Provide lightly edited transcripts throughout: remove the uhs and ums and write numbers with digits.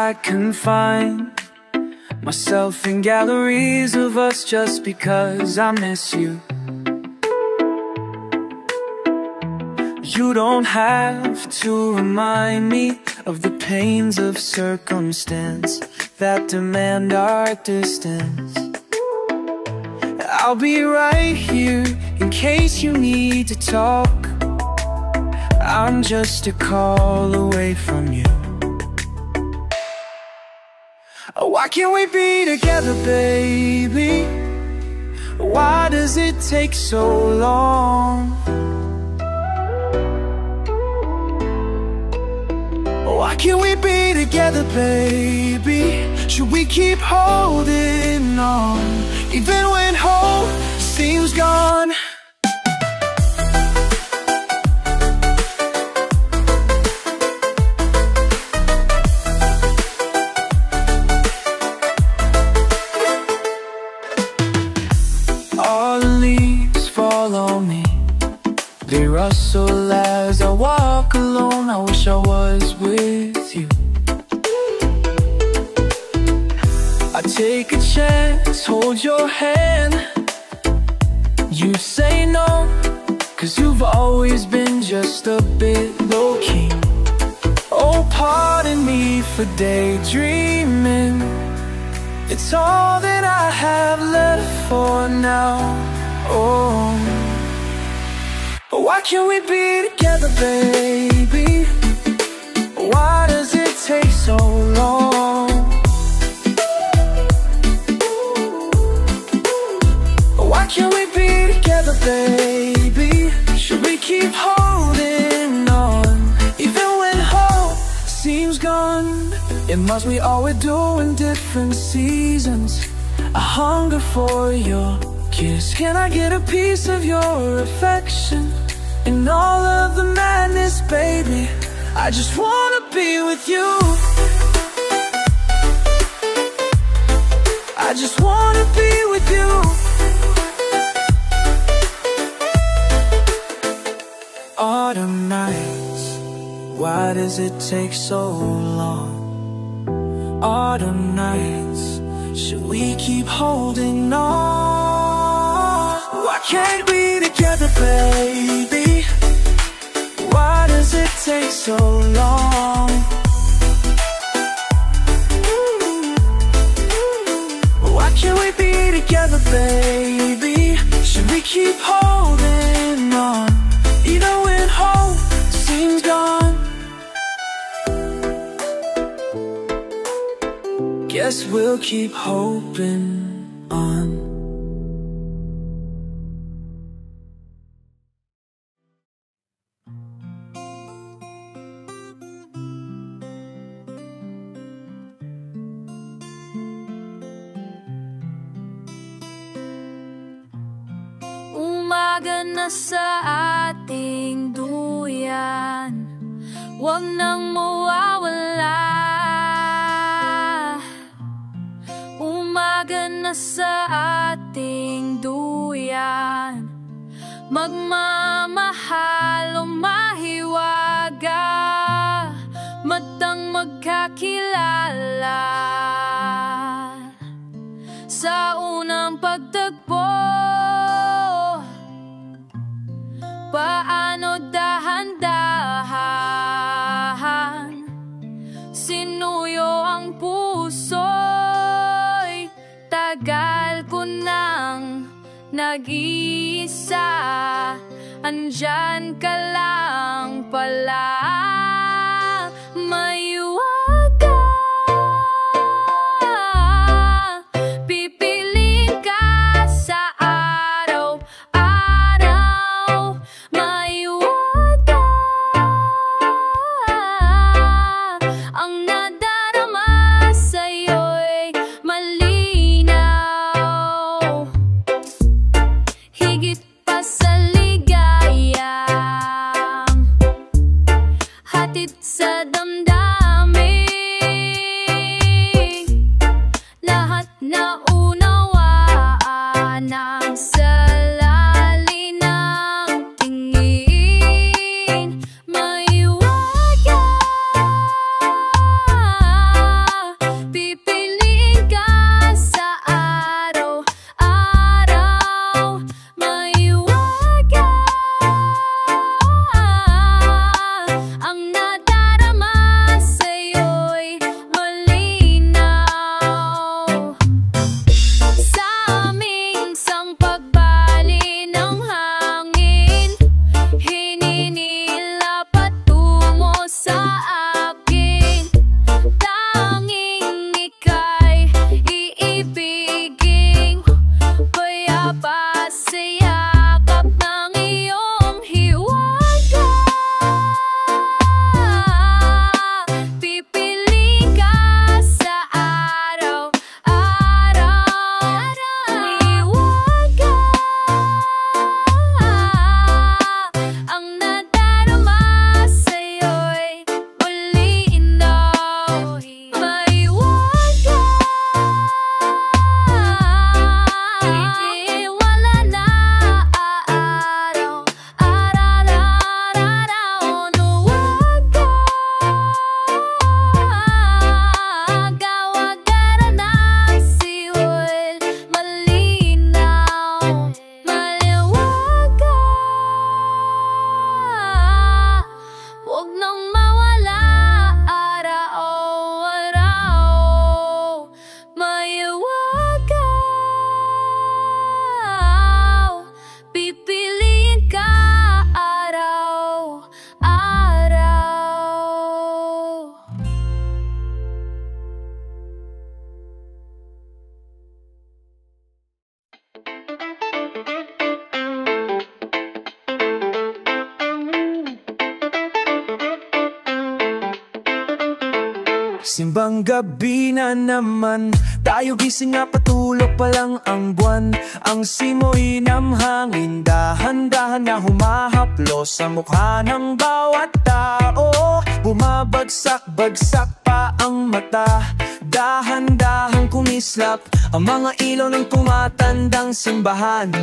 I can find myself in galleries of us just because I miss you. You don't have to remind me of the pains of circumstance that demand our distance. I'll be right here in case you need to talk. I'm just a call away from you. Why can't we be together, baby? Why does it take so long? Why can't we be together, baby? Should we keep holding on, even when hope seems gone? All the leaves fall on me, they rustle as I walk alone. I wish I was with you. I take a chance, hold your hand. You say no, 'cause you've always been just a bit low-key. Oh, pardon me for daydreaming. It's all that I have left for now. Oh, why can't we be together, baby? Why does it take so long? Why can't we be together, baby? Should we keep holding on, even when hope seems gone? It must be all we do in different seasons. I hunger for your kiss. Can I get a piece of your affection? In all of the madness, baby, I just wanna be with you. I just wanna be with you. Autumn nights, why does it take so long? Autumn nights, should we keep holding on? Why can't we be together, baby? Why does it take so long? Why can't we be together, baby? Should we keep holding on, even when hope seems gone? Guess we'll keep hoping on. Umaga na sa ating duyan, huwag nang mawawala. Umaga na sa ating duyan, magmamahal o mahiwaga, matang magkakilala. Sa unang pagtagpo, paano dahan-dahan sinuyo ang puso'y tagal ko nang nag-iisa. Andyan ka lang pala, maiwaga. Pipiliin ka sa araw-araw, maiwaga. Ang nadarama sa'yo'y malinaw, higit pa sa ligayang hatid sa damdamin. Simbang gabi na naman, tayo gising nga patulog pa lang ang buwan. Ang simoy ng hangin, dahan-dahan na humahaplo sa mukha ng bawat tao. Bumabagsak-bagsak pa ang mata, dahan-dahan kumislap ang mga ilaw ng tumatandang simbahan,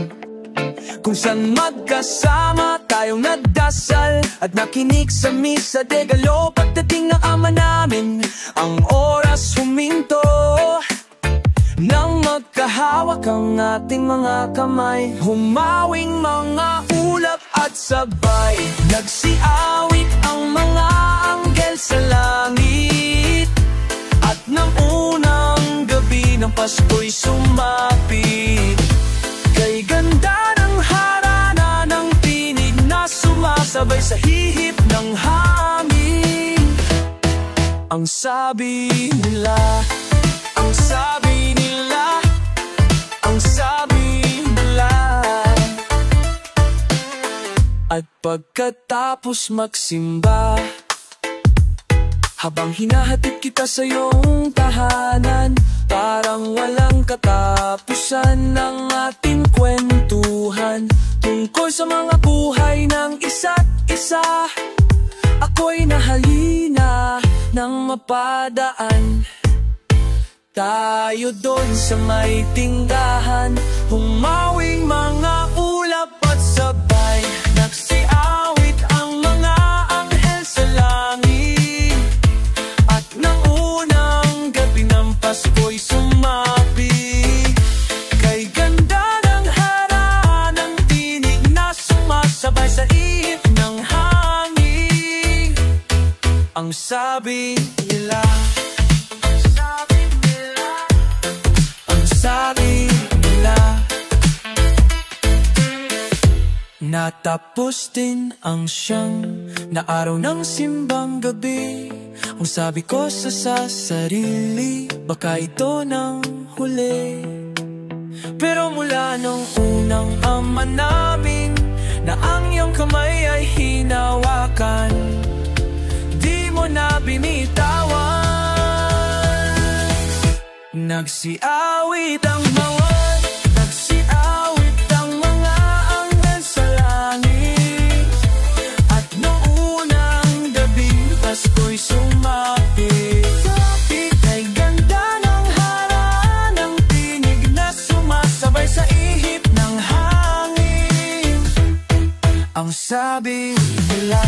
kung saan magkasama tayong nagdasal at nakinig sa misa de Gallo. Pagdating ng ama namin, ang oras huminto. Nang magkahawak ang ating mga kamay, humawing mga ulap at sabay nagsiawit ang mga anghel sa langit. At nang unang gabi ng Pasko'y sumapit, kay ganda ng harana ng tinig na sumasabay sa hihip ng hangin. Ang sabi nila, ang sabi nila, ang sabi nila. At pagkatapos magsimba, habang hinahatid kita sa iyong tahanan, parang walang katapusan ng ating kwentuhan tungkol sa mga buhay ng isa't isa. Ako'y nahalina nang mapadaan tayo doon sa may tindahan. Humawing mga ulap at sabay nagsiawit ang mga anghel sa langit. At nang unang gabi ng Pasko'y sumapit, kay ganda ng harana ng tinig na sumasabay sa ihip ng hangin. Ang sabi nila, ang sabi nila, ang sabi nila. Natapos din ang siyang na araw ng simbang gabi. Ang sabi ko sa sarili, baka ito nang huli. Pero mula nung unang ama namin, na ang iyong kamay ay hinawakan, di mo na binitawan. Nagsiawit ang bawat, nagsiawit ang mga anghel sa langit. At noong unang gabi, Pasko'y sumapit, kay ganda ng harana ng tinig na sumasabay sa ihip ng hangin. Ang sabi nila,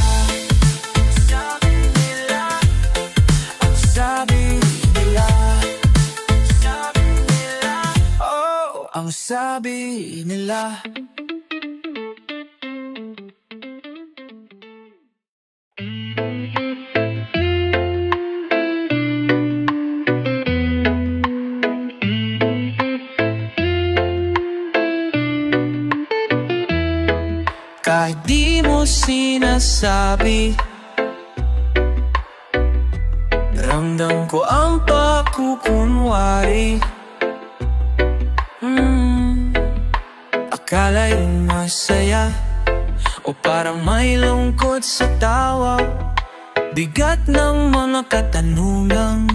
sabi nila, ang sabi nila, sabi nila, oh, ang sabi nila. Kahit di mo sinasabi, ramdam ko ang pagkukunwari. Akala yung masaya, o parang may lungkot sa tawa. Bigat ng mga katanungan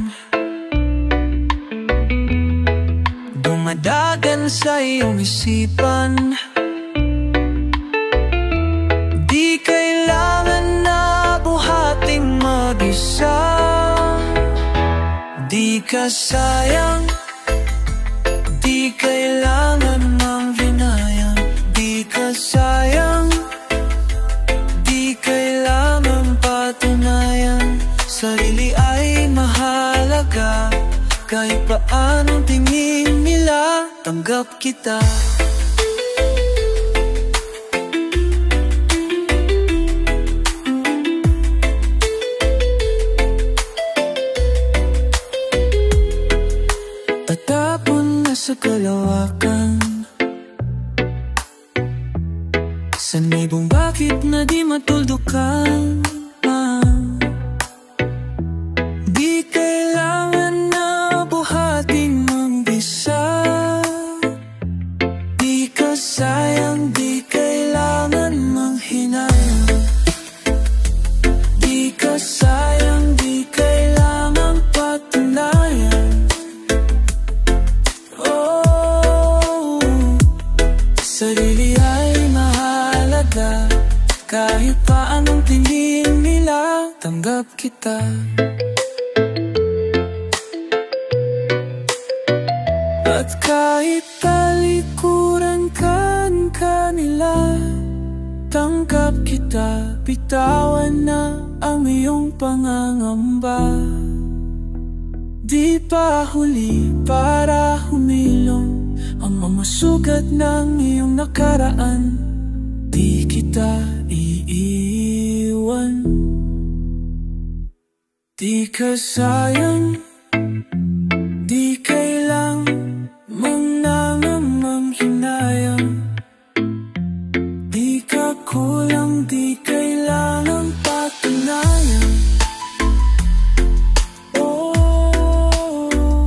dumadagan sa iyong isipan. Di kailangan na buhating mag-isa. Di ka sayang, di kailangan ng vinayang. Di ka sayang, di kailangan patunayan. Sarili ay mahalaga, kahit paanong tingin nila, tanggap kita. Tatapon na sa kalawakan, sa nibong bakit na di matuldukan. Di kailangan na buhating mag-isa. Di ka sayang, di kailangan maghinayang. Di ka sayang, di kailangan kita. At kahit talikuran ka ng kanila, tanggap kita, bitawan na ang iyong pangangamba. Di pa huli para humilong ang mga sugat ng iyong nakaraan. Di kita iiwan, di ka sayang, di kailang mangnangamang hinayang. Di ka kulang, di kailangang patunayan. Oh,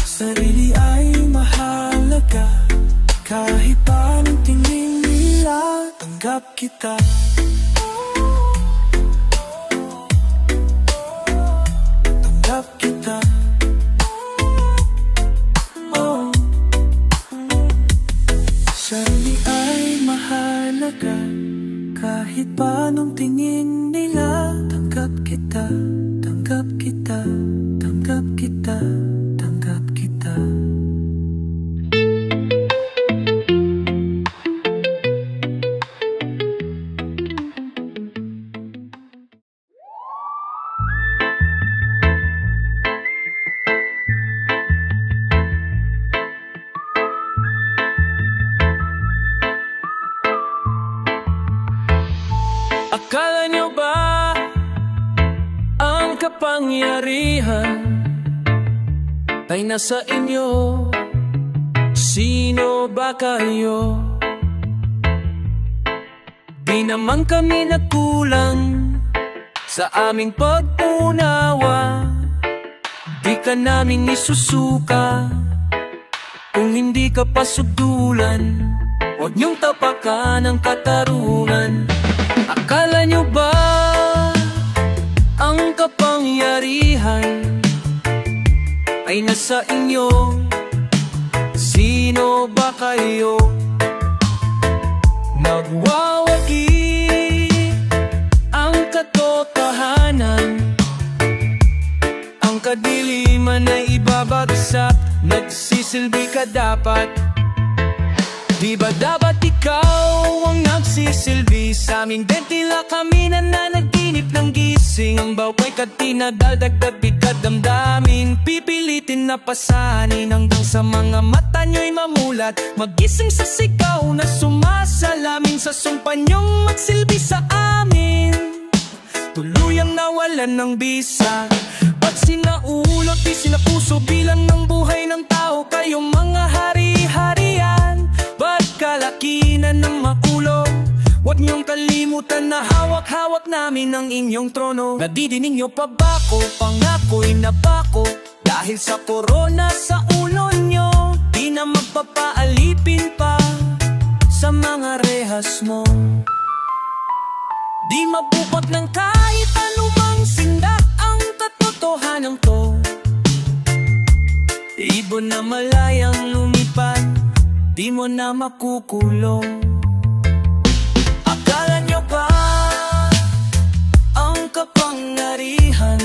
sarili ay mahalaga, kahit pa anong tingin nila, tanggap kita. Tanggap kita. Oh, sarili ay mahalaga, kahit pa anong tingin nila, tanggap kita. Tanggap kita. Tanggap kita. Tanggap kita. Akala nyo ba ang kapangyarihan ay nasa inyo? Sino ba kayo? Di naman kami nagkulang sa aming pag-unawa. Di ka namin isusuka kung hindi ka pasudulan. Huwag niyong tapakan ang katarungan. Akala nyo ba ang kapangyarihan ay nasa inyo? Sino ba kayo? Nagwawagi ang katotohanan, ang kadiliman ay ibabagsak. Nagsisilbi ka dapat. Di ba dapat ikaw ang nagsisilbi sa aming tila kami nananaginip ng gising. Ang baway katinadaldagdag bigat damdamin, pipilitin na pasanin hanggang sa mga mata nyo'y mamulat. Magising sa sigaw na sumasalamin sa sumpa nyong magsilbi sa amin. Tuluyang nawalan ng bisa, ba't sinaulot di sinapuso bilang ng buhay ng tao? Kayong mga hari-harian, ba't kalakinan ng makulong? Huwag niyong kalimutan na hawak-hawak namin ang inyong trono. Nadidinig niyo pa ba ko? Pangako'y nabako dahil sa korona sa ulo niyo. Di na magpapaalipin pa sa mga rehas mo. Di mabupat ng kahit anumang sindak ang katotohanan ko. Ibon na malayang lumipad, di mo na makukulong. Akala nyo ba ang kapangyarihan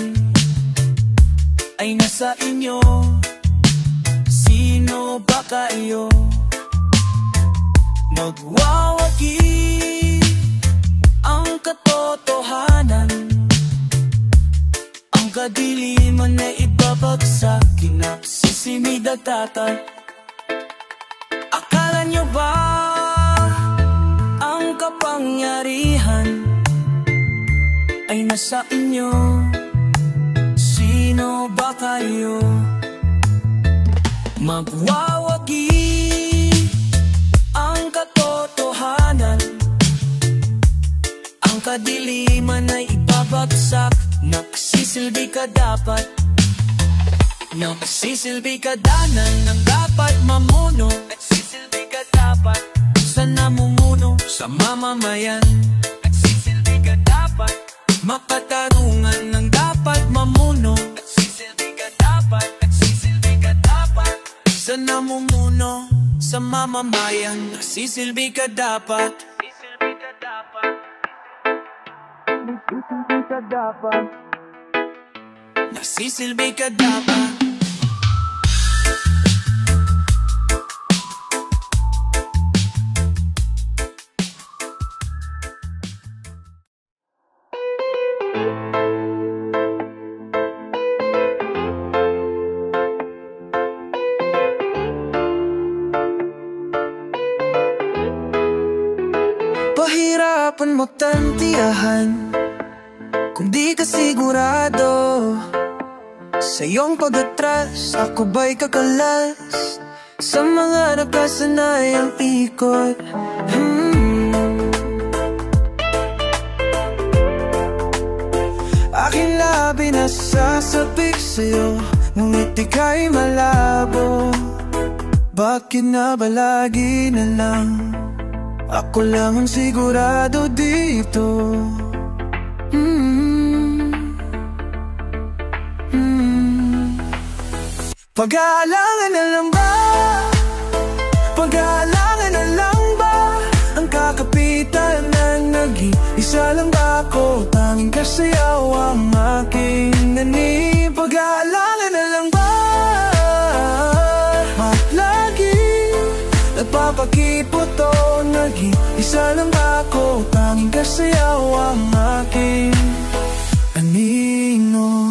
ay nasa inyo? Sino ba kayo? Magwawagi ang katotohanan, ang kadiliman na ibabagsak. Kinapsisimid at tatat. Akala nyo ba ang kapangyarihan ay nasa inyo? Sino ba kayo? Magwawagi ang katotohanan, ang kadiliman ay ibabagsak. Nagsisilbi ka dapat, nagsisilbi ka danan ng dapat mamuno. Nagsisilbi ka dapat sa namumuno sa mamamayan. Nagsisilbi ka dapat makatarungan ng dapat mamuno. Nagsisilbi ka dapat, nagsisilbi ka dapat sa namumuno sa mamamayan. Nagsisilbi ka dapat, nagsisilbi ka dapat, nagsisilbi ka dapat. nagsisilbi ka dapat. Pahirapan mo tantiyahan kung di ka sigurado sa iyong pag-atras. Ako ba'y kakalas sa mga nakasanayang ikot? Aking labi nasasabik sa'yo, ngunit ika'y malabo. Bakit na ba lagi na lang ako lang ang sigurado dito? Pag-aalangan na lang ba? Pag-aalangan na lang ba? Ang kakapitan na nag-iisa lang ba ako? Tanging kasayaw ang aking nani. Pag-aalangan na lang ba? At lagi nagpapakipot o nag-iisa lang ba ako? Tanging kasayaw ang aking anino.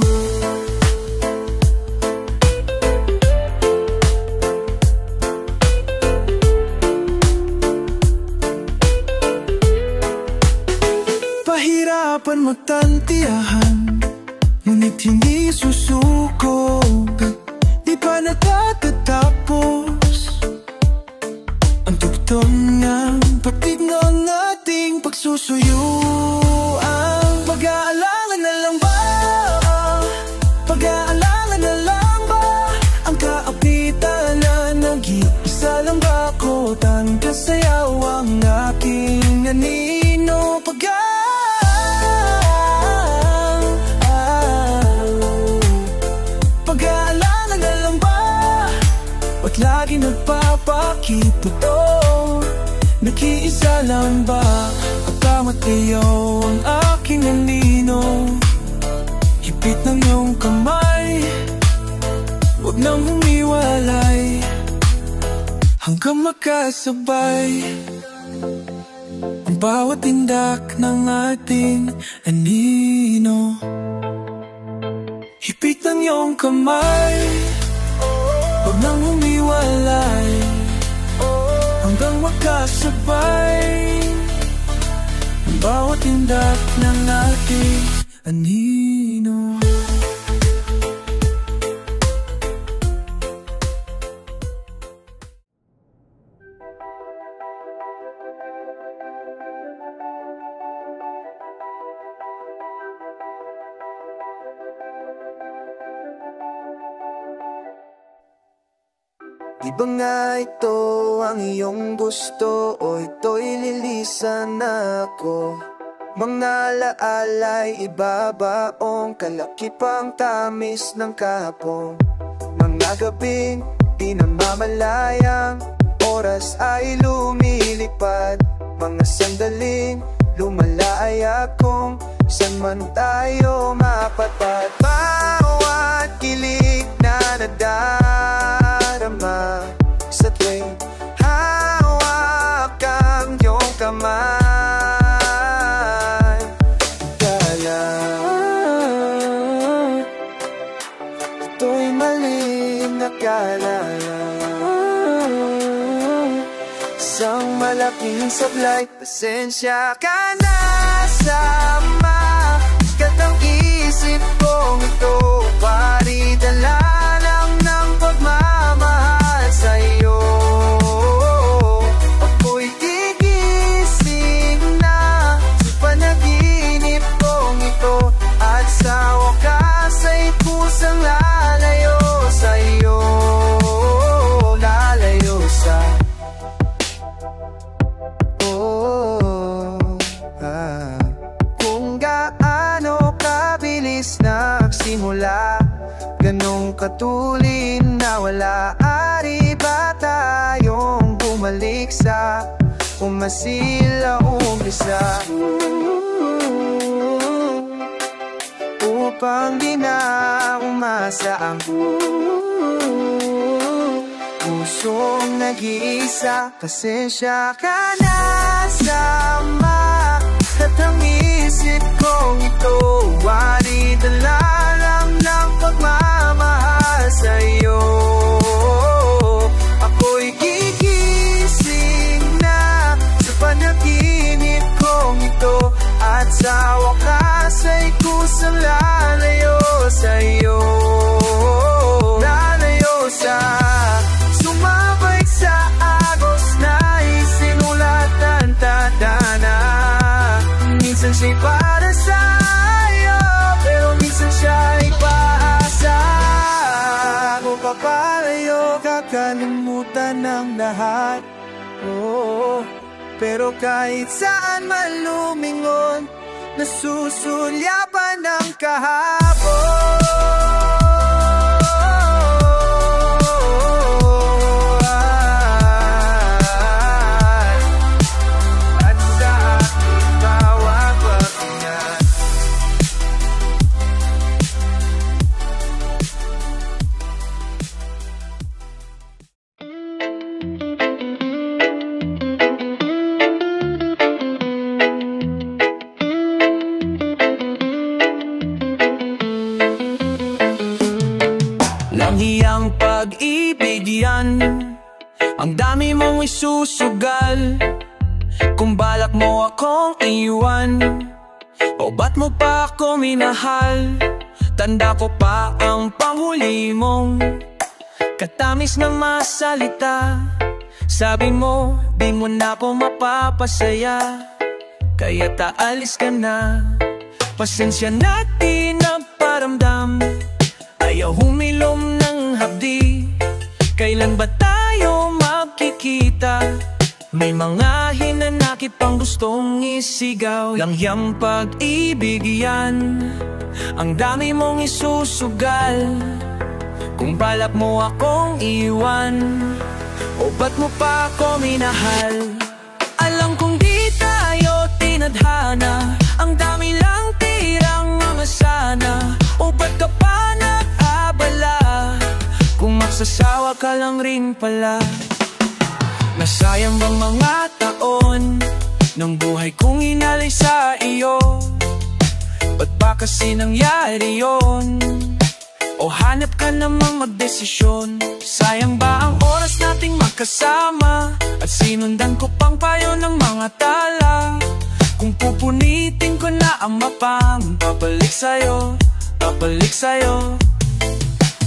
Pahirapan magtantiyahan, ngunit hindi susuko. Di pa natatatapos ang tugtong ng pagtig ng ating pagsusuyuan. Pag-aalangan na lang ba? Pag-aalangan na lang ba? Ang kaapitan na nag-iisa lang ba ako? Tanging kasayaw ang aking anino. Pag-aalangan na lang ba? Ba't lagi nagpapakito to? Nag-iisa lang ba? Pagkamat kayo ang aking anino. Hipit ng iyong kamay, huwag nang humiwalay hanggang magkasabay ang bawat tindak ng ating anino. Hipit ng iyong kamay, huwag nang humiwalay hanggang magkasabay ang bawat tindak ng ating anino. Di ba nga ito ang iyong gusto o ito'y lilisan na ako? Mga laalay ibabaong kalakipang tamis ng kahapon. Mga gabing di namamalayang oras ay lumilipad. Mga sandaling lumalaya kung saan man tayo mapapat. Bawat kilig na nadarama sa tuwing hawak ang iyong kamay. Kala ito'y maling nakala. Isang malaking sablay, pasensya ka na sa makatang isip kong ito. Paridala lang ng pagmamahal sa'yo. Ako'y gigising na sa panaginip kong ito, at sa wakas ay kusang lalayo sa'yo. Lalayo sa kung gaano kabilis nagsimula, ganong katulin na wala. Ari ba tayong bumalik sa umasila umpisa? pang di na umasa ang pusong nag-iisa. Pasensya ka na sama at ang isip kong ito ay dala lang ng pagmamahal sa'yo. Ako'y gigising na sa panaginip kong ito, at sa wakas ay kusang lalayo sa'yo. Lalayo sa sumabay sa agos na isinulat ang tadhana. Minsan siya'y para sa'yo, pero minsan siya'y paasa. Kung papalayo, kakalimutan ng lahat. Oh, pero kahit saan man lumingon, nasusulyapan ng kahapon. At sa aking bawat paghinga, langhiyang pag-ibig yan, ang dami mong isusugal. Kung balak mo akong iwan, o ba't mo pa ako minahal? Tanda ko pa ang panghuli mong katamis ng masalita. Sabi mo, di mo na po mapapasaya, kaya taalis ka na. Pasensya na di nagparamdam, ayaw humilom ng hapdi. Kailan ba tayo magkikita? May mga hinanakit pang gustong isigaw. Langhiyang pag-ibig yan, ang dami mong isusugal. Kung balak mo akong iwan, o ba't mo pa ako minahal? Alam kong di tayo tinadhana, ang dami lang tirang mga sana. O ba't ka pa nag-abala, kung magsasawa ka lang rin pala? Nasayang bang mga taon ng buhay kong inalay sa iyo? Ba't ba kasi nangyari yun? O hanap ka namang magdesisyon? Sayang ba ang oras nating magkasama, at sinundan ko pang payo ng mga tala? Kung pupunitin ko na ang mapang, babalik sa'yo, babalik sa'yo.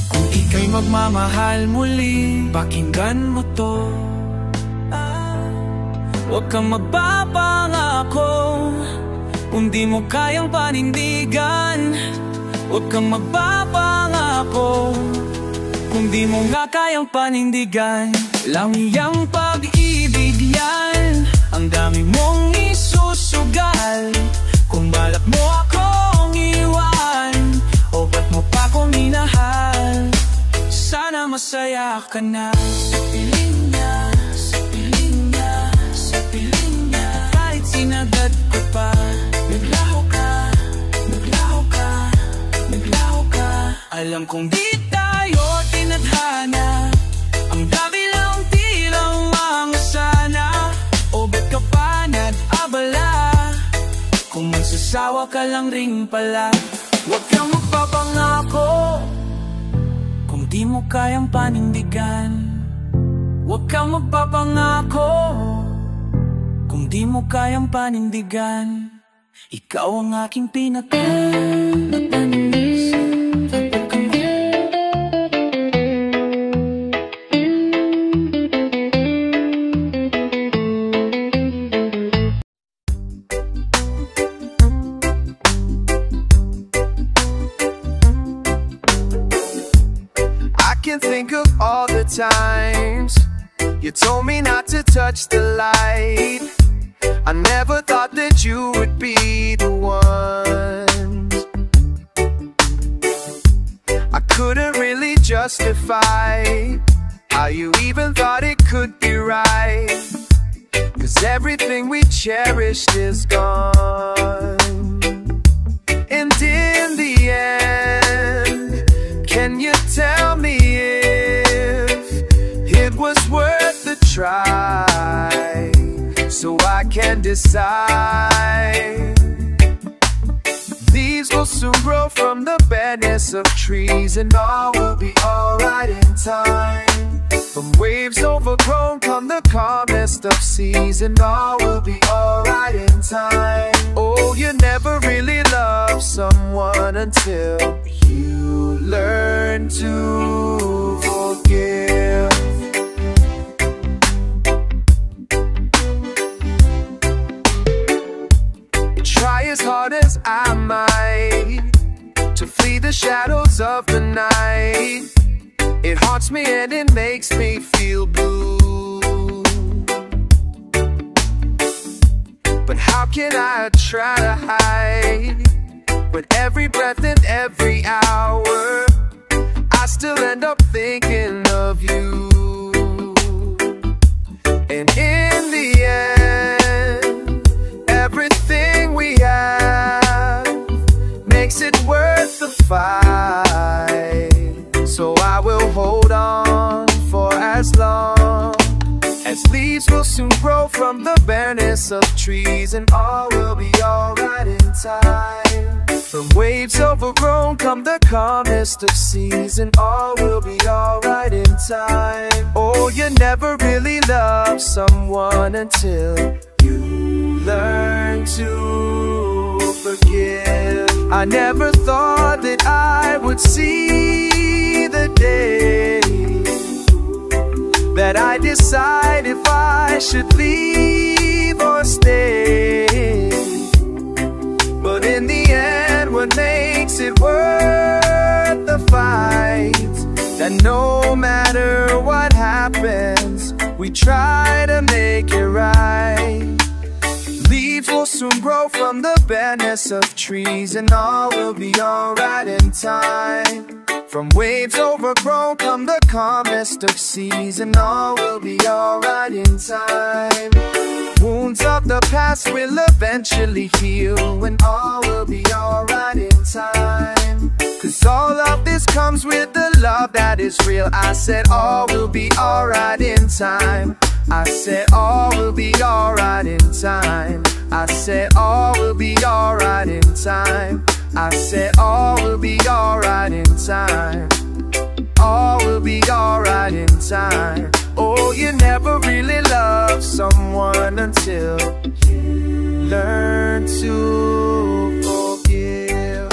Kung ika'y magmamahal muli, pakinggan mo to. Huwag kang magpapangako kung di mo kayang panindigan. Huwag kang magpapangako kung di mo nga kayang panindigan. Langhiyang pag-ibig yan, ang dami mong isusugal. Kung balak mo akong iwan, o ba't mo pa ako minahal? Sana masaya ka na sa piling niya, sa piling niya, sa piling niya. Kahit sinagad ko pa, naglaho ka, naglaho ka, naglaho ka. Alam kong di tayo tinadhana, ang dami lang tilang mga sana. O ba't ka pa nag-abala, kung magsasawa ka lang rin pala? Huwag kang magpapangako kung di mo kayang panindigan. Huwag kang magpapangako kung di mo kayang panindigan. Ikaw ang aking pinaka-matamis. can think of all the times you told me not to touch the light. I never thought that you would be the one. I couldn't really justify how you even thought it could be right, 'cause everything we cherished is gone. And in the end, decide. Leaves will soon grow from the bareness of trees, and all will be alright in time. From waves overgrown come the calmest of seas, and all will be alright in time. Oh, you never really love someone until you learn to forgive. Try as hard as I might to flee the shadows of the night. It haunts me and it makes me feel blue. But how can I try to hide when every breath and every hour I still end up thinking of you? And in the end, everything we have makes it worth the fight. So I will hold on for as long as leaves will soon grow from the bareness of trees, and all will be alright in time. From waves overgrown come the calmest of seas, and all will be alright in time. Oh, you never really love someone until you learn to forgive. I never thought that I would see the day that I decide if I should leave or stay. But in the end, what makes it worth the fight? That no matter what happens, we try to make it right. Leaves will soon grow from the bareness of trees, and all will be alright in time. From waves overgrown come the calmest of seas, and all will be alright in time. Wounds of the past will eventually heal, and all will be alright in time. Cause all of this comes with the love that is real. I said all will be alright in time. I said all will be alright in time. I said all will be alright in time. I said all will be alright in time. All will be alright in time. Oh, you never really love someone until you learn to forgive.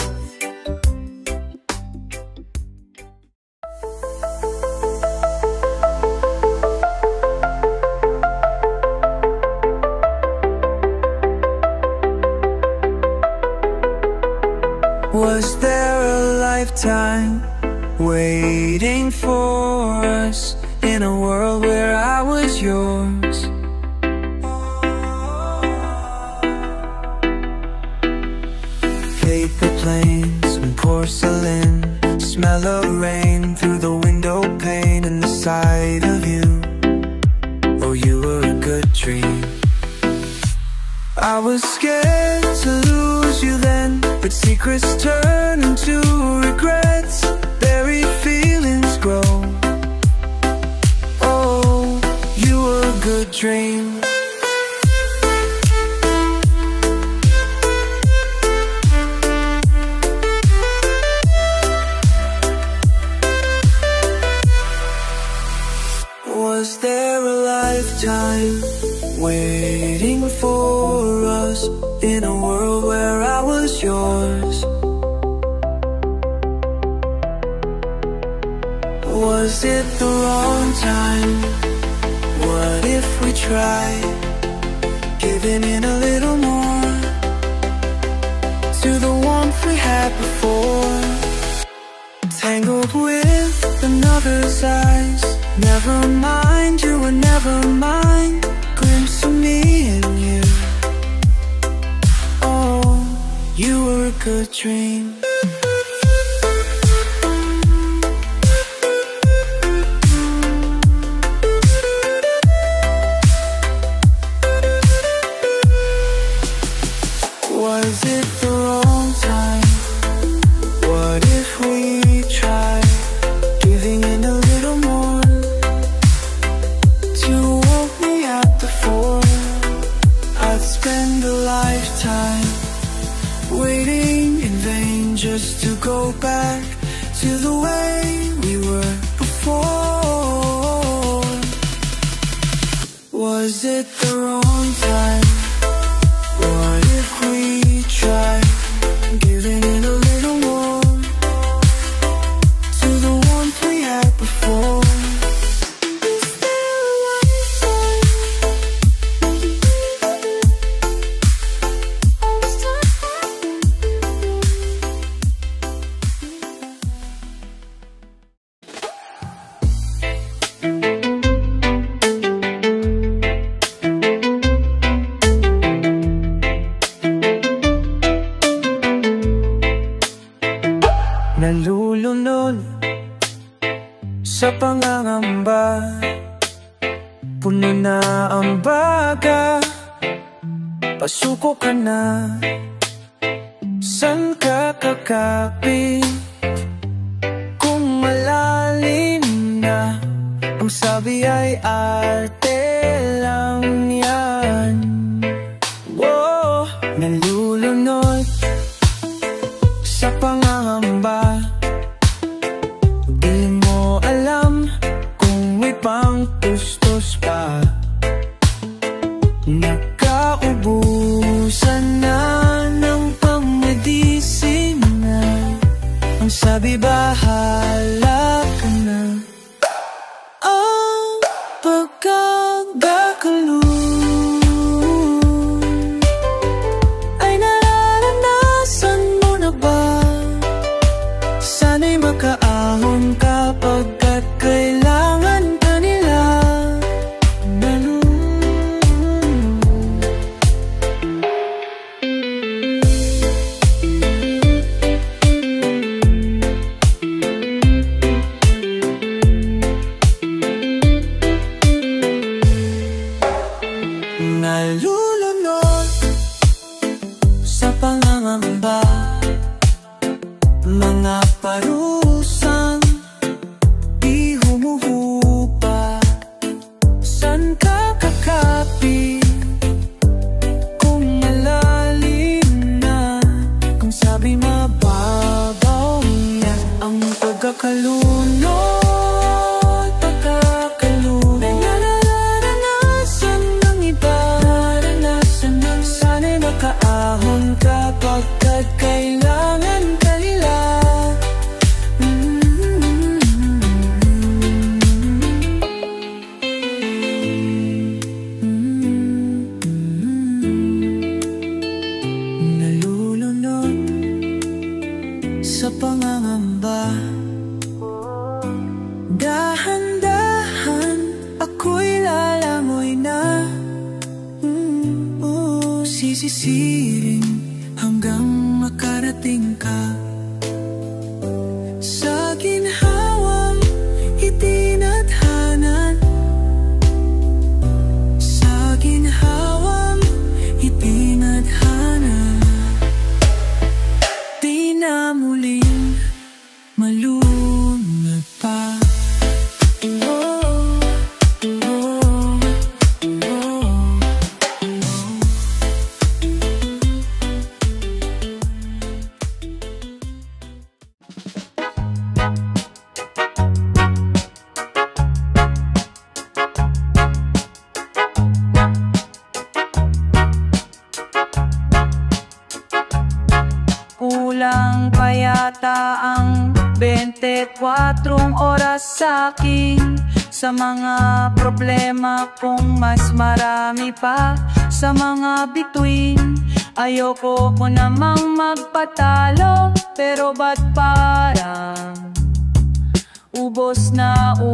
Was there a lifetime waiting for us in a world where I was yours? Paper planes and porcelain, smell of rain through the window pane, and the sight of you. Oh, you were a good dream. I was scared to lose you then, but secrets turn into regrets. Buried feelings grow. Oh, you were a good dream. Was there a lifetime waiting for us in a world where I was yours? Was it the wrong time? What if we tried giving in a little more to the warmth we had before? Tangled with another's eyes. Never mind, you were never mine. Glimpse of me and you. Oh, you were a good dream. Was it the wrong time? What if we tried giving in a little more to what we had before? I'd spend it the wrong time? What if we try giving it a little more to the warmth we had before? Nalulunod sa pangangamba, puno na ang baga, pasuko ka na. San ka kakapit kung malalim na? Ang sabi ay arte lang yan. Whoa, nalulunod sa pangangamba, di mo alam kung may pangtustos pa. Nakaubusan na ng pangmedisina, ang sabi bahala ka na. Ang pagkagakalo ay nararanasan mo na ba? Sana'y makaahon kapagkat kailangan ka nila. Nalulunod sa pangangamba, mga parusang di humuhupa. San ka kakapit kung malalim na? Kung sabi mababaw yan ang pagkakalunod, pagkakalunod ay nararanasan ng iba. Naranasan ng sana'y makaahon kapagkat kailangan ka nila. Nalulunod sa pangangamba, dahan-dahan ako'y lalangoy na. Sisisirin hanggang makarating ka sa ginhawang itinadhanan, sa ginhawang itinadhanan. Di na muling malunod pa. Kulang pa yata ang 24 oras sa'kin sa mga problema kong mas marami pa sa mga bituin. Ayoko ko namang magpatalo, pero ba't parang ubos na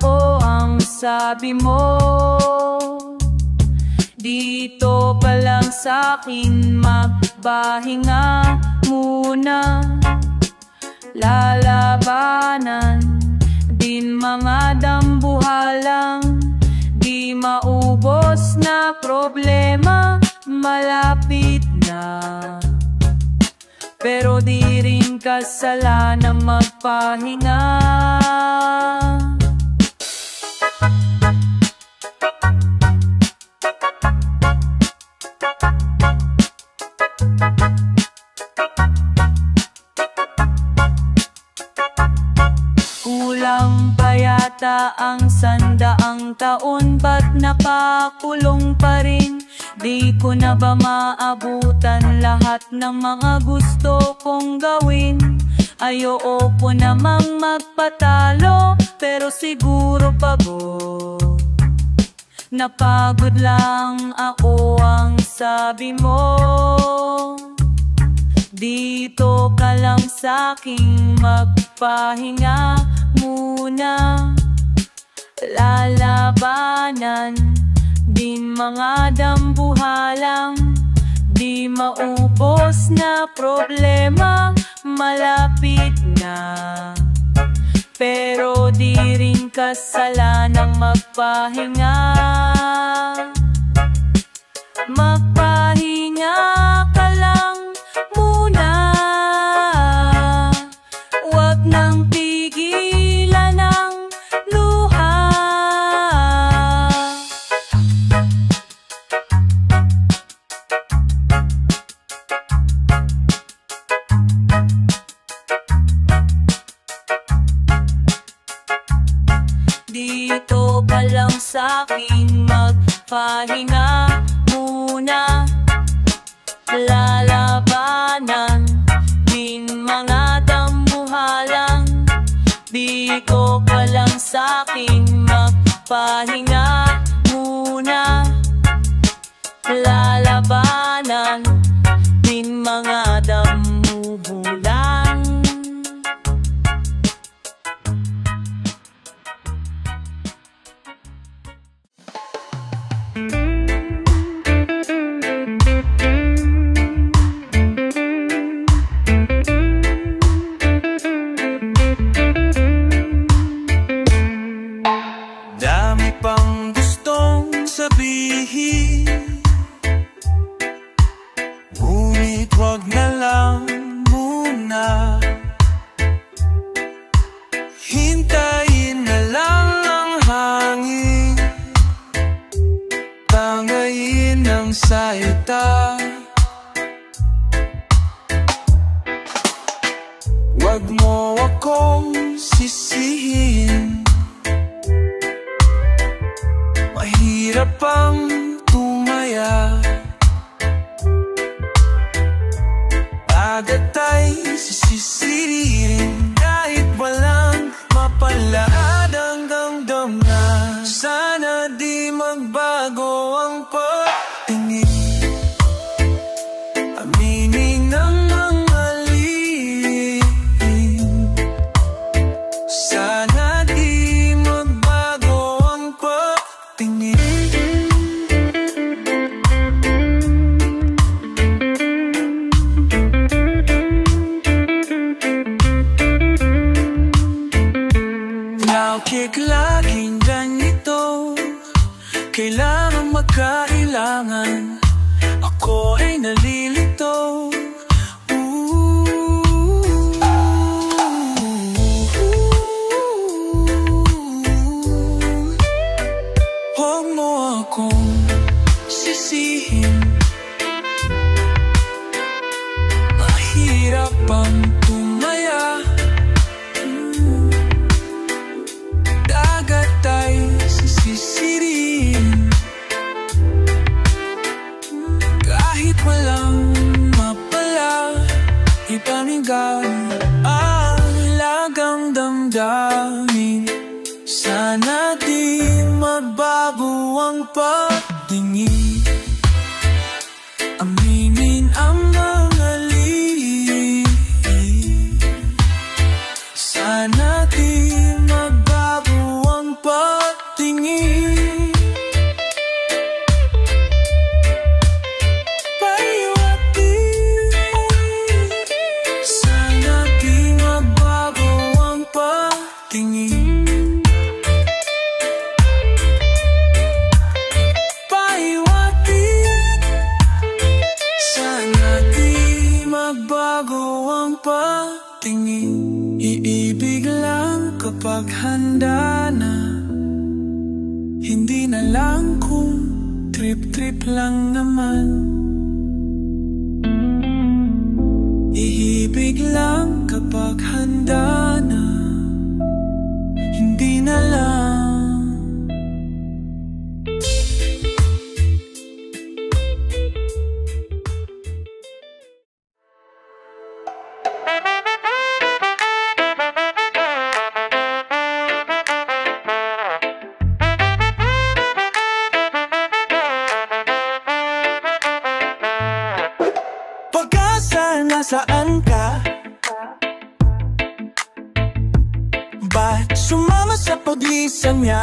ko ang sabi mo? Dito pa lang sa'kin magpahinga muna. Lalabanan din mga dambuhalang di maubos na problema. Malapit na, pero di rin kasalanan magpahinga. Kulang pa yata sa ang 100 taon, ba't napakulong pa rin? Di ko na ba maabutan lahat ng mga gusto kong gawin? Ayoko po namang magpatalo, pero siguro pagod. Napagod lang ako, ang sabi mo. Dito ka lang sa'king magpahinga muna. Lalabanan din mga dambuhalang di maubos na problema, malapit na. Pero di rin kasalanang magpahinga. Magpahinga ka lang muna, wag nang pigilan ang luha. Dito ka lang sa'kin magpahinga muna. Lalabanan din mga dambuhalang di ko ka lang sa'kin magpahinga muna. Lalabanan din mga dambuhalang. Dami pang gustong sabihin, ngunit wag na lang muna. Hintayin na lang ang hangin, tangayin ang salita. Wag mo akong sisihin, mahirap ang tumaya. Agad ay sisisirin kahit walang mapalaad ang damdam na. Sana di magbago ang pagtingin, aminin ang mga lihim. Sana di magbago ang pagtingin. Naukik laging ganito, kailangan magkailangan. Ako ay nalilito. Huwag mo akong sisihin, mahirap ang tumaya. Dagat ay sisisirin kahit walang mapala. Ipanigan ang lagang damdamin, sana di magbago ang pagtingin. Aminin ang mga lihim, sana di magbago ang pagtingin. Paiwatin, sana di magbago ang pagtingin. Paiwatin, sana di magbago ang pagtingin. Iibig lang kapag handa na, hindi na lang kung trip-trip lang naman. Iibig lang kapag handa na, hindi na lang sa paglisan niya.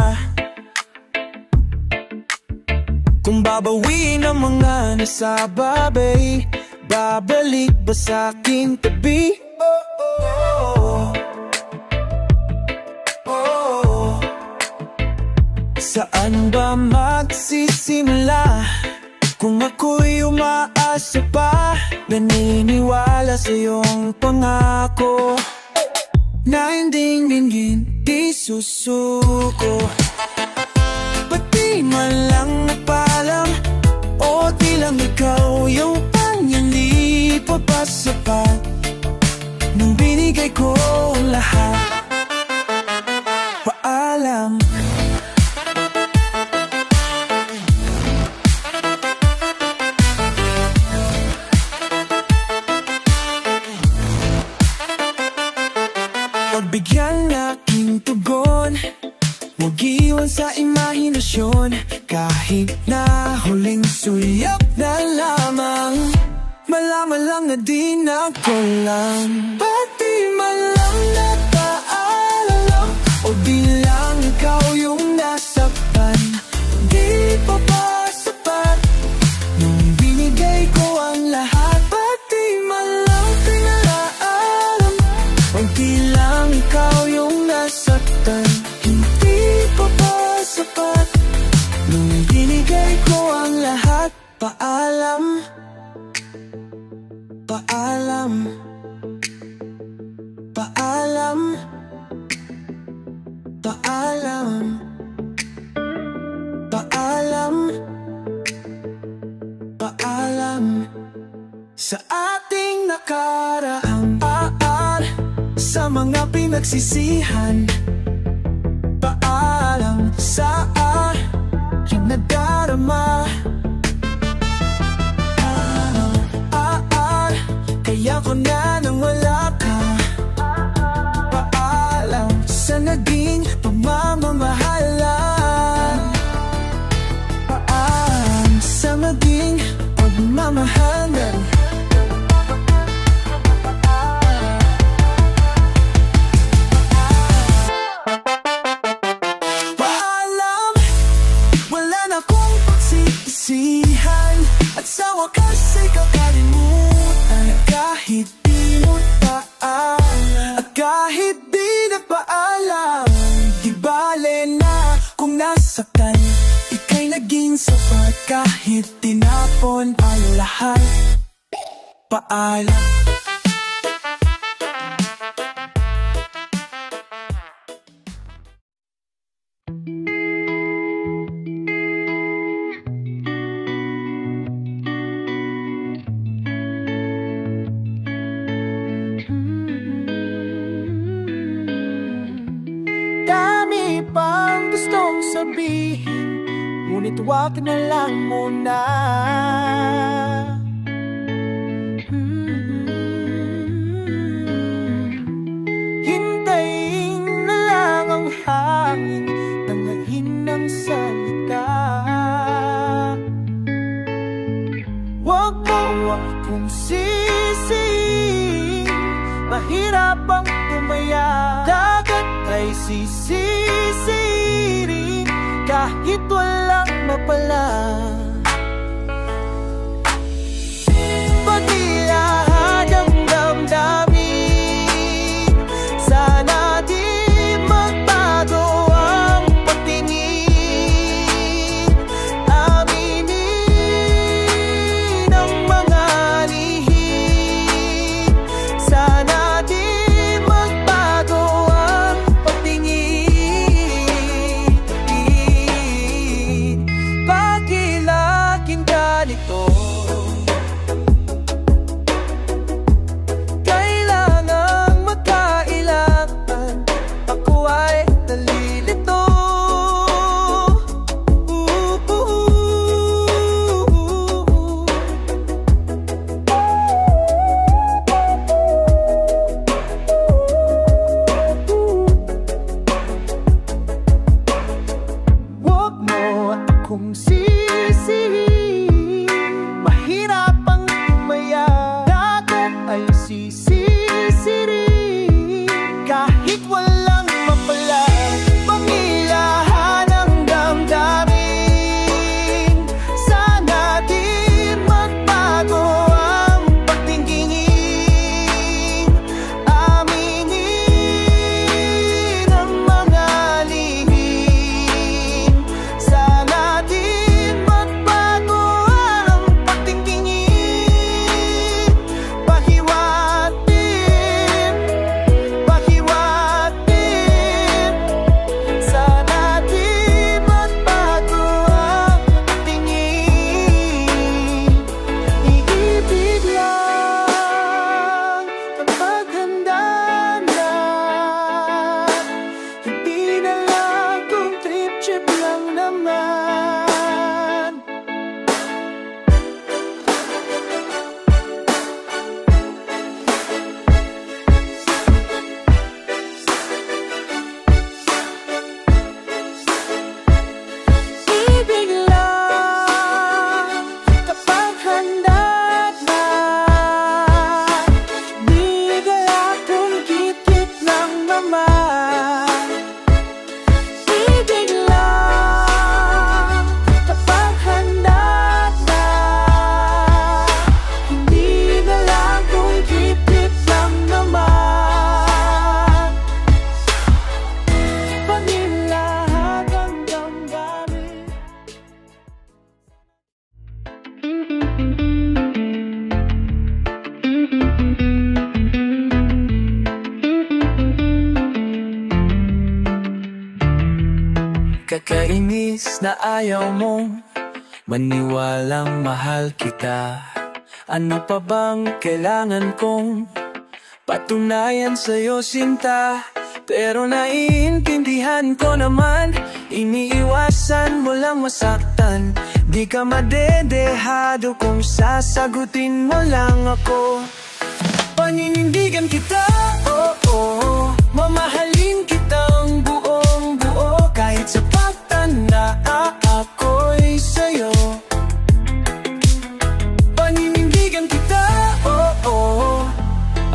Kung babawiin ang mga nasababay, babalik ba sa aking tabi? Saan ba magsisimula? Kung ako'y umaasa pa, naniniwala sa iyong pangako na hindi susuko. Pati man lang napalam, o di lang ikaw yung pangyali pa sapat nung binigay ko ang lahat. Paalam. Pagbigyan aking tugon, huwag iwan sa imahinasyon. Kahit na huling sulyap na lamang, malaman lang na di na ko lang. Pati man lang napaalam, o di lang ikaw yung nasaktan, di pa ba sapat nung binigay ko ang lahat? Pati man lang pinalaalam, o di lang ikaw yung nasaktan, hindi pa ba sapat nung binigay ko ang lahat? Paalam, paalam, paalam, paalam, paalam, paalam sa ating nakaraang sa mga pinagsisihan. Paalam sa aking nadarama. Kaya ko na nang wala ka. Paalam sa naging pamamahalan. Paalam sa maging pagmamahalan. Paalam, wala na akong pagsisisihan, at sa wakas ay kakalimutan. Kahit di mo paalam, at kahit di nagpaalam, di bale na kung nasaktan, ika'y naging sapat. Kahit tinapon ang lahat, paalam. Dami pang gustong sabihin, ngunit wag na lang muna. Hintayin na lang ang hangin, tangahin ng salita. Wag mo akong sisihin, mahirap ang tumaya. Dagat ay sisisirin kahit walang mapala. Pag-ilahad ang damdamin, sana di magbago ang patingin. Aminin ang mga lihim, sana di magbago ang patingin. Pag-ilaging ganito, kailangan magkailangan, ako ay nalilito. Huwag mo akong sisihin, mahirap ang tumaya. Dagat ay sisisirin kahit walang mapala. Pag Nakakainis na ayaw mong maniwalang mahal kita. Ano pa bang kailangan kong patunayan sa'yo, sinta? Pero naiintindihan ko naman, iniiwasan mo lang masaktan. Di ka madedehado kung sasagutin mo lang ako. Paninindigan kita, oo, mamahalin kitang buong buo. Kahit sa pagtanda ako'y sa'yo. Paninindigan kita, oo,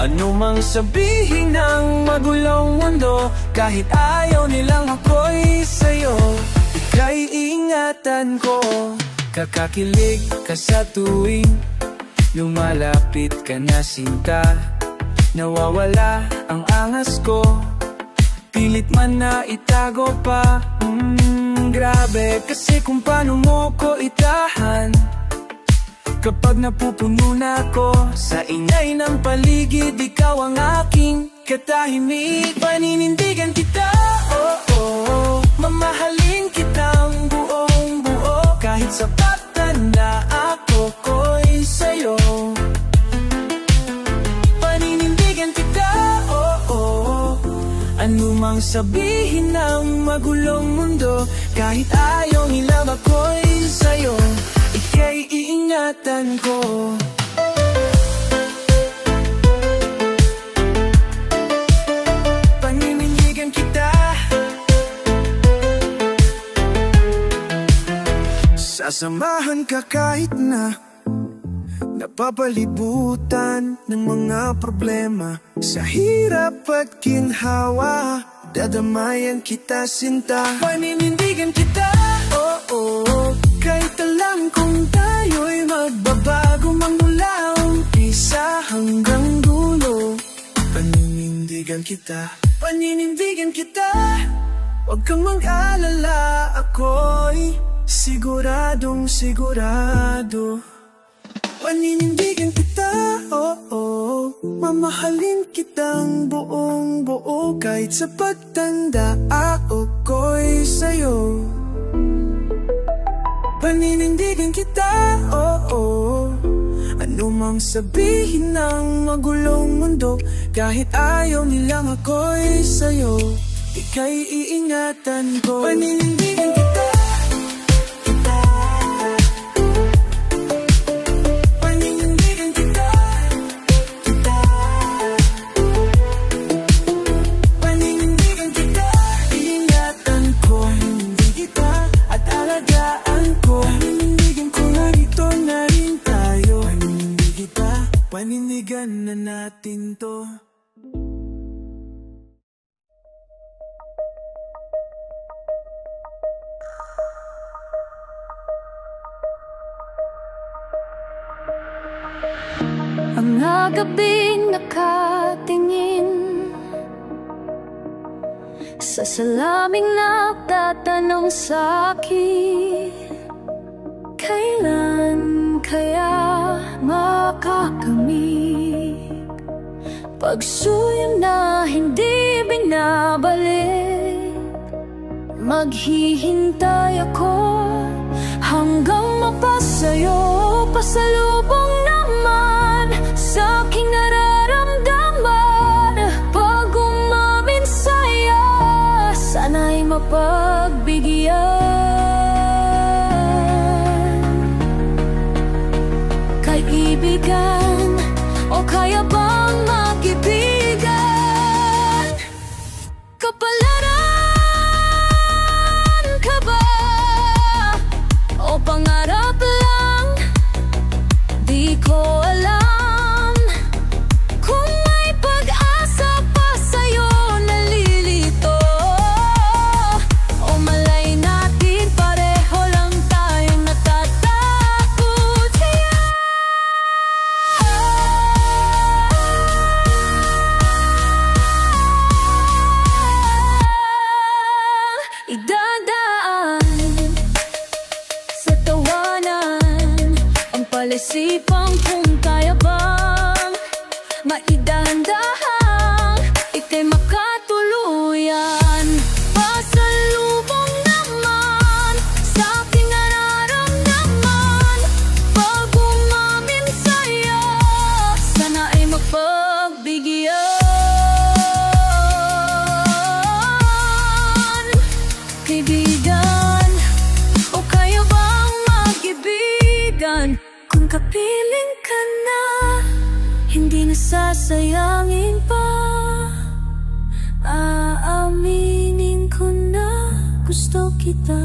ano mang sabihin ng magulong mundo. Kahit ayaw nilang ako'y sa'yo, ika'y ingatan ko. Kakakilig ka sa tuwing lumalapit ka na, sinta. Nawawala ang angas ko, pilit man na itago pa. Grabe kasi kung paano mo ko itahan. Kapag napupuno na ko sa ingay ng paligid, ikaw ang aking katahimik. Paninindigan kita, oo, mamahalin kitang buong buo. Kahit sa pagtanda ako'y sa'yo. Paninindigan kita, oo, ano mang sabihin ng magulong mundo. Kahit ayaw nilang ako'y sa'yo, ika'y iingatan ko. Paninindigan kita, sasamahan ka kahit na napapalibutan ng mga problema. Sa hirap at ginhawa, dadamayan kita, sinta. Paninindigan kita, oo, kahit alam kong tayo'y magbabago magmula umpisa hanggang dulo. Paninindigan kita, paninindigan kita. Huwag kang mag-alala, ako'y siguradong sigurado. Paninindigan kita, oo, mamahalin kitang buong buo. Kahit sa pagtanda ako'y sa'yo. Paninindigan kita, oo, ano mang sabihin ng magulong mundo. Kahit ayaw nilang ako'y sa'yo, ika'y iingatan ko. Paninindigan kita, panindigan na natin to. Ang gabing nakatingin sa salaming nagtatanong sa'kin, kailan kaya makakamit pagsuyo na hindi binabalik? Maghihintay ako hanggang mapasayo, pasalubong naman sa aking nararamdaman. Pag umamin sa'yo, sana'y mapagbigyan. Kaibigan, o kaya bang mag-ibigan? Kapalaran ka ba o pangarap lang? Di ko alam kung may pag-asa pa sa'yo nalilito. O malay natin pareho lang tayong natatakot. Idadaan sa tawanan ang palisipang kung kaya bang maidahan-dahan ika'y makatuluyan. Pasalubong naman kaibigan? O kaya bang mag-ibigan? Kung kapiling ka na, hindi nasasayangin pa. Aaminin ko na gusto kita.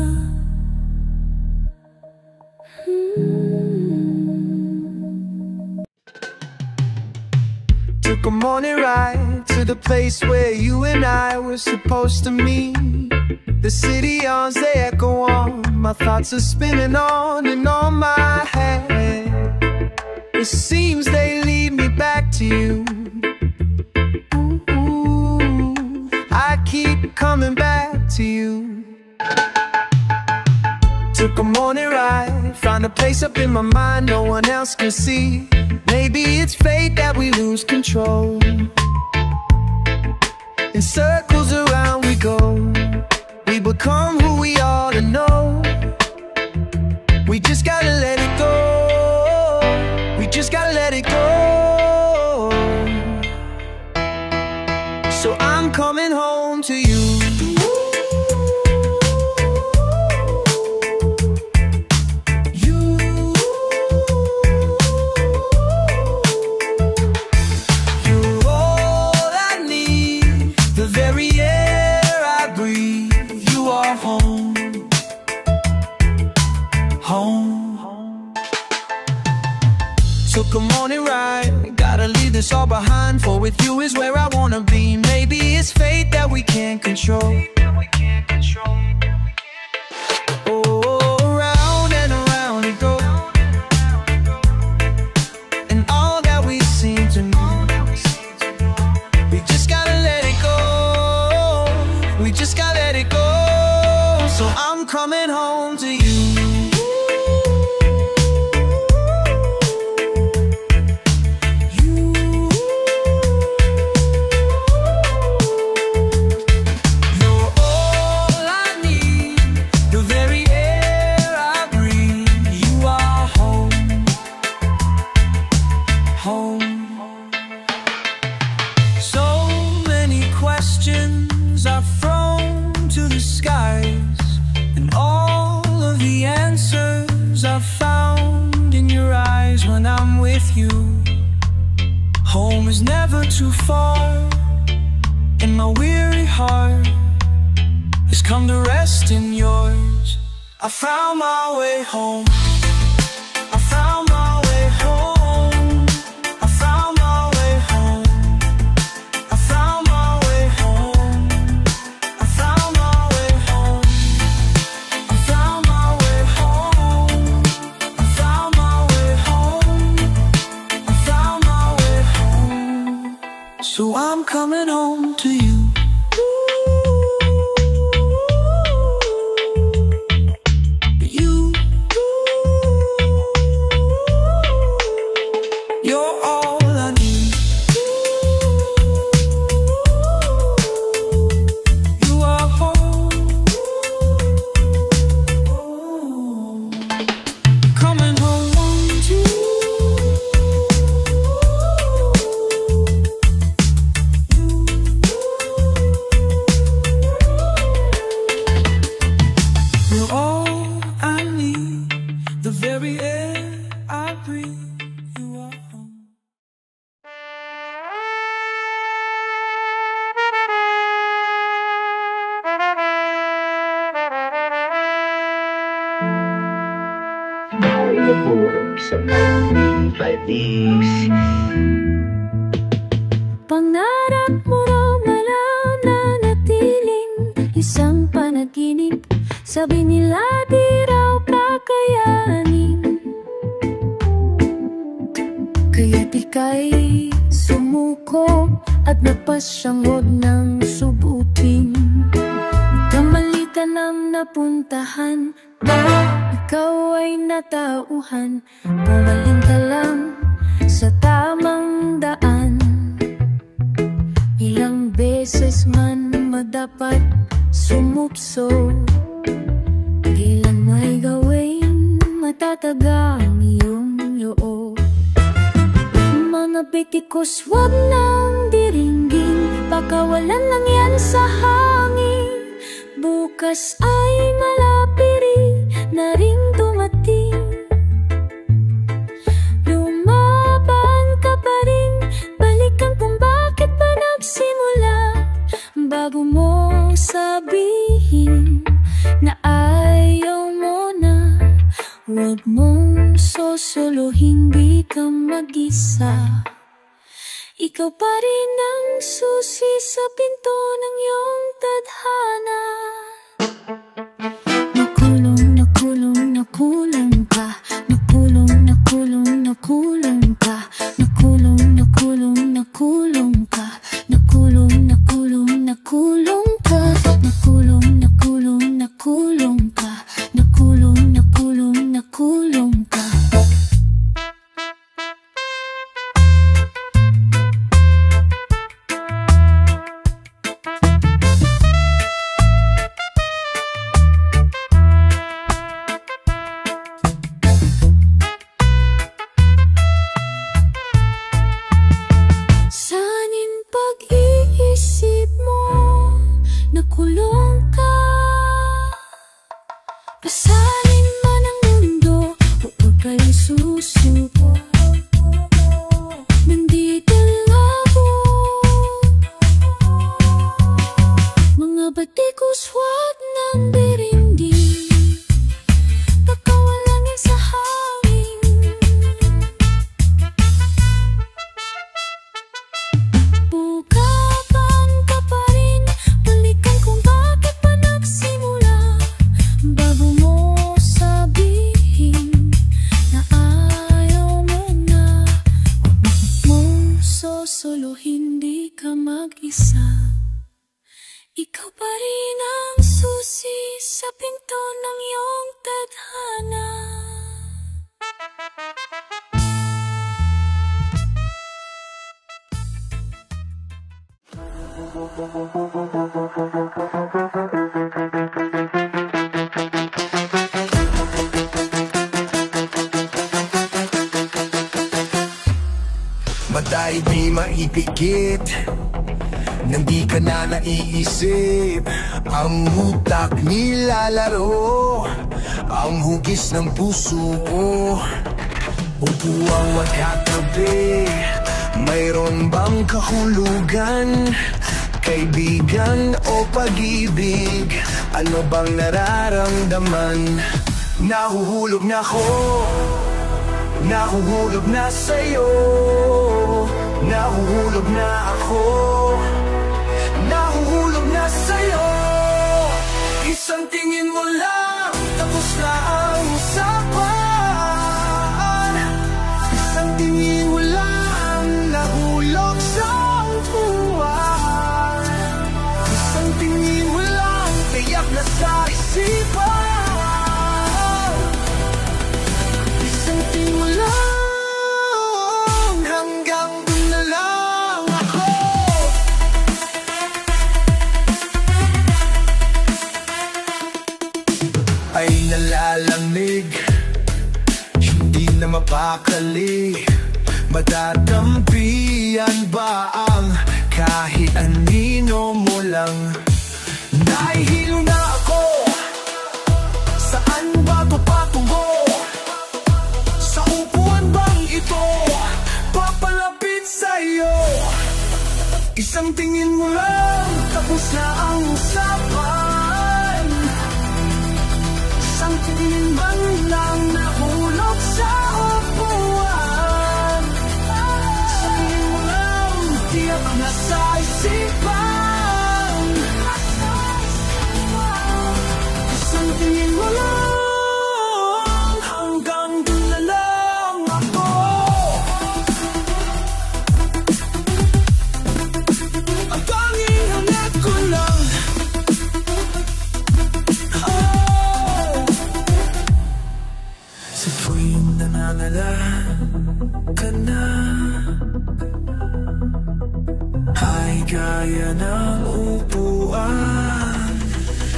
Took a morning ride to the place where you and I were supposed to meet. The city yawns, they echo on. My thoughts are spinning on and on my head. It seems they lead me back to you. Ooh, I keep coming back to you. Took a morning ride, found a place up in my mind no one else can see. Maybe it's fate that we lose control. In circles around we go. We become who we ought to know. We just gotta let it go. We just gotta let it go. So I'm coming home to you. Took a morning ride, gotta leave this all behind. For with you is where I wanna be. Maybe it's fate that we can't control. Oh, around and around it goes, and all that we seem to know. We just gotta let it go. We just gotta let it go. So I'm coming home to you. Home is never too far, and my weary heart has come to rest in yours. I found my way home. I found my way home. I found my way home. I found my way home. I found my way home. I found my way home. I found my way home. I found my way home. So I'm coming home to you. Pangarap mo raw mananatiling isang panaginip. Sabi nila di raw kakayanin. Kaya't ika'y sumuko at napasyang huwag nang subutin. Kamalitan ang napuntahan, ba ikaw ay natauhan. Pumaling ka lang sa tamang daan. Ilang beses man madapat sumupso, ilan may gawin matataga ang iyong loob. Mga bitikos wag nang diringgin, pakawalan lang yan sa hangin. Bukas Bukas ay malapiri na rin dumating. Lumaban ka pa rin, balikan kung bakit pa nagsimula. Bago mo sabihin na ayaw mo na, huwag mong sosolohin, di ka mag-isa. Ikaw pa rin ang susi sa pinto ng iyong tadhana. Nakulong, nakulong, nakulong ka. Nakulong, nakulong, nakulong ka. Nakulong, nakulong, nakulong ka. Nakulong, nakulong, nakulong ka. Nakulong, nakulong, nakulong ka. Nakulong, nakulong, nakulong ka. Sanin pag-iisip mo, nakulong ka. Pasanin man ang mundo, huwag kayong susuko. Nandito lang ako, mga batikos huwag nang dirindi. Pagkawalangin sa hangin, bukaban ka pa rin, balikan kung bakit pa nagsimula. Bago mo sabihin na ayaw mo na, huwag mong sosolohin, di ka mag-isa. Ikaw pa rin ang susi sa pinto ng iyong tadhana. Matay di maipikit, nang di ka na naiisip. Ang utak nilalaro, ang hugis ng puso ko. Upuang magkatabi, mayroon bang kahulugan? Kaibigan o pag-ibig, ano bang nararamdaman? Nahuhulog na ako, nahuhulog na sa'yo. Nahuhulog na ako, nahuhulog na sa'yo. Isang tingin mo lang, tapos na ang usapan. Isang tingin mo lang, nahulog sa upuan. Isang tingin mo lang, tiyak na sa isipan. Isang tingin mo lang, hanggang dun na lang ako. Ay nalalamig, hindi na mapakali. Matatampian ba ang kahit anino mo lang? Nahihilo na ako, saan ba ito patungo? Sa upuan bang ito papalapit sa'yo? Isang tingin mo lang, tapos na ang usapan. Isang tingin bang lang, nahulog sa upuan. Isang tingin mo lang, tiyak na sa isipan. Isang tingin mo lang, hanggang dun na lang ako. Ang tanging hanap ko lang, oh. Sa tuwing nananala ka na, ay gaya ng upuan,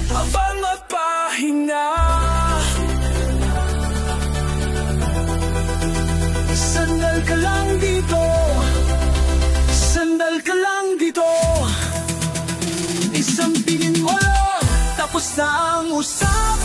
habang magpahinga. Sandal ka lang dito, sandal ka lang dito. Isang tingin mo lang, tapos matapos ang usapan